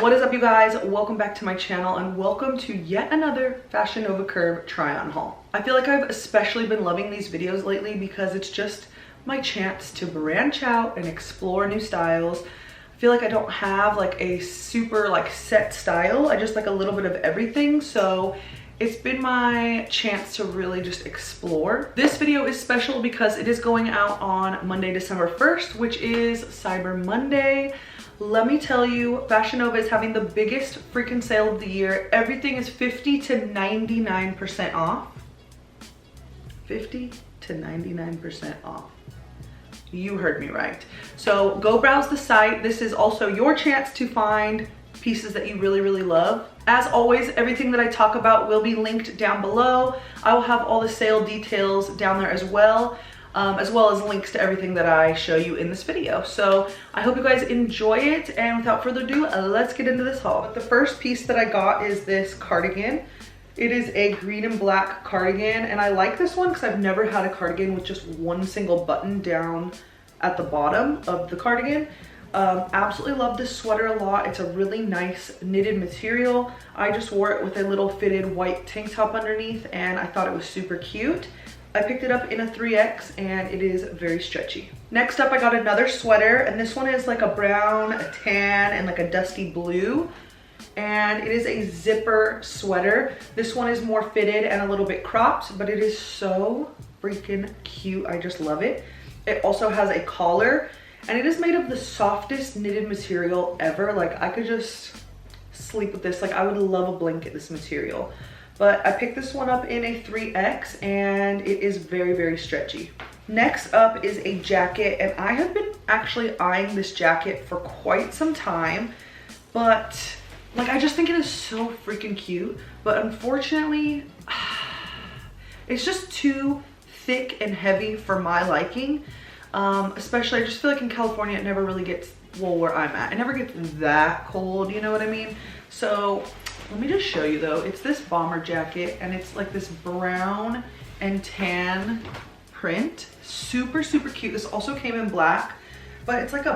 What is up, you guys? Welcome back to my channel and welcome to yet another Fashion Nova Curve try-on haul. I feel like I've especially been loving these videos lately because it's just my chance to branch out and explore new styles. I feel like I don't have like a super set style. I just like a little bit of everything, so it's been my chance to really just explore. This video is special because it is going out on Monday, December 1st, which is Cyber Monday. Let me tell you, Fashion Nova is having the biggest freaking sale of the year. Everything is 50 to 99% off. 50 to 99% off. You heard me right. So go browse the site. This is also your chance to find pieces that you really love. As always, everything that I talk about will be linked down below. I will have all the sale details down there as well as links to everything that I show you in this video. So I hope you guys enjoy it, and without further ado, let's get into this haul. But the first piece that I got is this cardigan. It is a green and black cardigan, and I like this one because I've never had a cardigan with just one single button down at the bottom of the cardigan. Absolutely love this sweater a lot. It's a really nice knitted material. I just wore it with a little fitted white tank top underneath, and I thought it was super cute. I picked it up in a 3X and it is very stretchy. Next up, I got another sweater, and this one is like a brown, a tan, and like a dusty blue. And it is a zipper sweater. This one is more fitted and a little bit cropped, but it is so freaking cute. I just love it. It also has a collar, and it is made of the softest knitted material ever. Like, I could just sleep with this. Like, I would love a blanket, this material. But I picked this one up in a 3X and it is very stretchy. Next up is a jacket, and I have been actually eyeing this jacket for quite some time, but like, I just think it is so freaking cute. But unfortunately, it's just too thick and heavy for my liking. Especially, I just feel like in California it never really gets, well, where I'm at, it never gets that cold, you know what I mean? So let me just show you though. It's this bomber jacket, and it's like this brown and tan print. Super cute. This also came in black, but it's like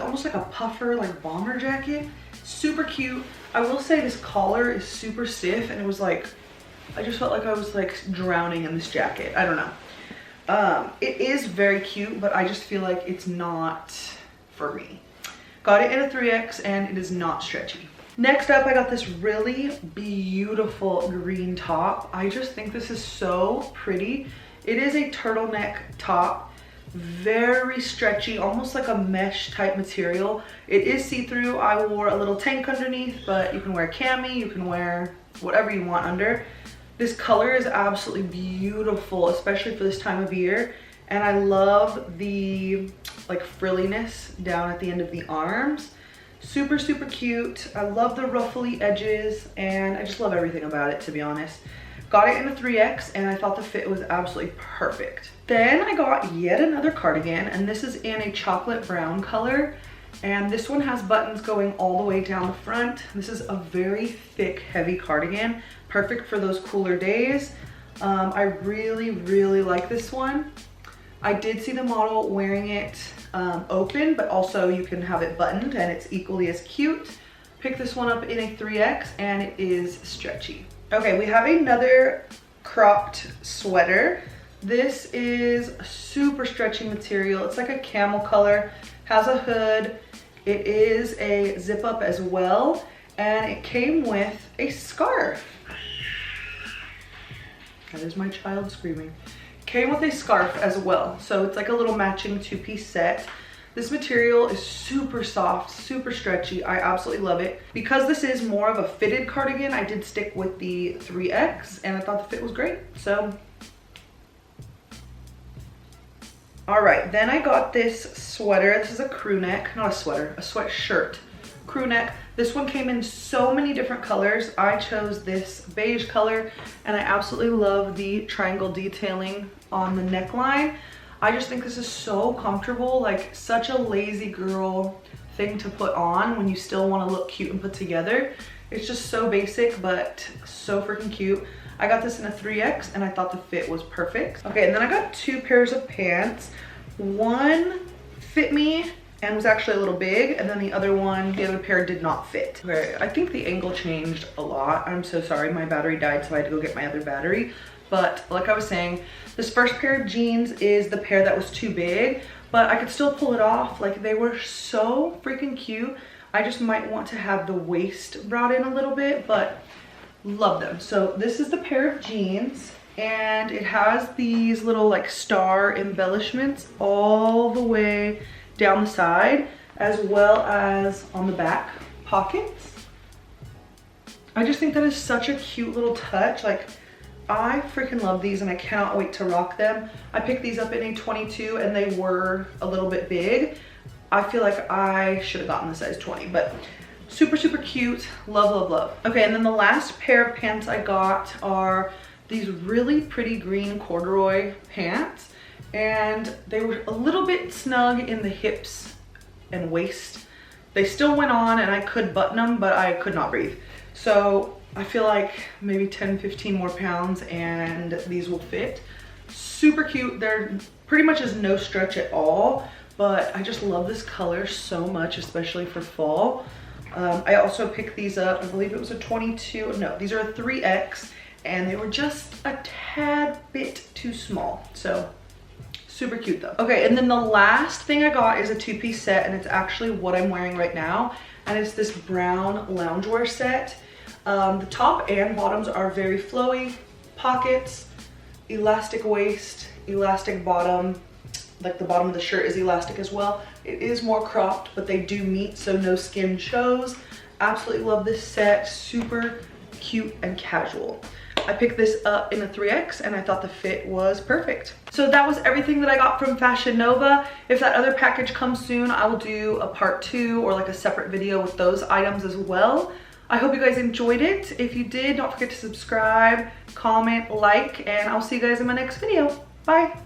almost like a puffer, like bomber jacket. Super cute. I will say this collar is super stiff, and it was like, I just felt like I was like drowning in this jacket. I don't know. It is very cute, but I just feel like it's not for me. Got it in a 3X and it is not stretchy. Next up, I got this really beautiful green top. I just think this is so pretty. It is a turtleneck top, very stretchy, almost like a mesh type material. It is see-through. I wore a little tank underneath, but you can wear a cami, you can wear whatever you want under. This color is absolutely beautiful, especially for this time of year. And I love the like frilliness down at the end of the arms. Super cute. I love the ruffly edges, and I just love everything about it, to be honest. Got it in a 3X, and I thought the fit was absolutely perfect. Then I got yet another cardigan, and this is in a chocolate brown color. And this one has buttons going all the way down the front. This is a very thick, heavy cardigan, perfect for those cooler days. I really like this one. I did see the model wearing it open, but also you can have it buttoned, and it's equally as cute. Picked this one up in a 3X, and it is stretchy. Okay, we have another cropped sweater. This is super stretchy material. It's like a camel color, has a hood. It is a zip up as well, and it came with a scarf. That is my child screaming. Came with a scarf as well, so it's like a little matching two-piece set. This material is super soft, super stretchy. I absolutely love it. Because this is more of a fitted cardigan, I did stick with the 3X, and I thought the fit was great. So all right, then I got this sweater. This is a crew neck, not a sweater, a sweatshirt. Crew neck. This one came in so many different colors. I chose this beige color, and I absolutely love the triangle detailing on the neckline. I just think this is so comfortable, like such a lazy girl thing to put on when you still want to look cute and put together. It's just so basic, but so freaking cute. I got this in a 3X, and I thought the fit was perfect. Okay, and then I got two pairs of pants. One fit me and was actually a little big, and then the other pair did not fit. Okay, I think the angle changed a lot. I'm so sorry, my battery died, so I had to go get my other battery. But like I was saying, this first pair of jeans is the pair that was too big, but I could still pull it off. Like, they were so freaking cute. I just might want to have the waist brought in a little bit, but love them. So this is the pair of jeans, and it has these little like star embellishments all the way down the side, as well as on the back pockets. I just think that is such a cute little touch. Like, I freaking love these and I cannot wait to rock them. I picked these up in a 22 and they were a little bit big. I feel like I should have gotten the size 20, but super, super cute. Love, love, love. Okay, and then the last pair of pants I got are these really pretty green corduroy pants, and they were a little bit snug in the hips and waist. They still went on and I could button them, but I could not breathe. So I feel like maybe 10, 15 more pounds and these will fit. Super cute. They're pretty much is no stretch at all, but I just love this color so much, especially for fall. I also picked these up, I believe it was a 22, no, these are a 3X, and they were just a tad bit too small. So super cute though. Okay, and then the last thing I got is a two-piece set, and it's actually what I'm wearing right now, and it's this brown loungewear set. The top and bottoms are very flowy, pockets, elastic waist, elastic bottom, like the bottom of the shirt is elastic as well. It is more cropped, but they do meet, so no skin shows. Absolutely love this set, super cute and casual. I picked this up in a 3X and I thought the fit was perfect. So that was everything that I got from Fashion Nova. If that other package comes soon, I will do a part 2 or like a separate video with those items as well. I hope you guys enjoyed it. If you did, don't forget to subscribe, comment, like, and I'll see you guys in my next video. Bye.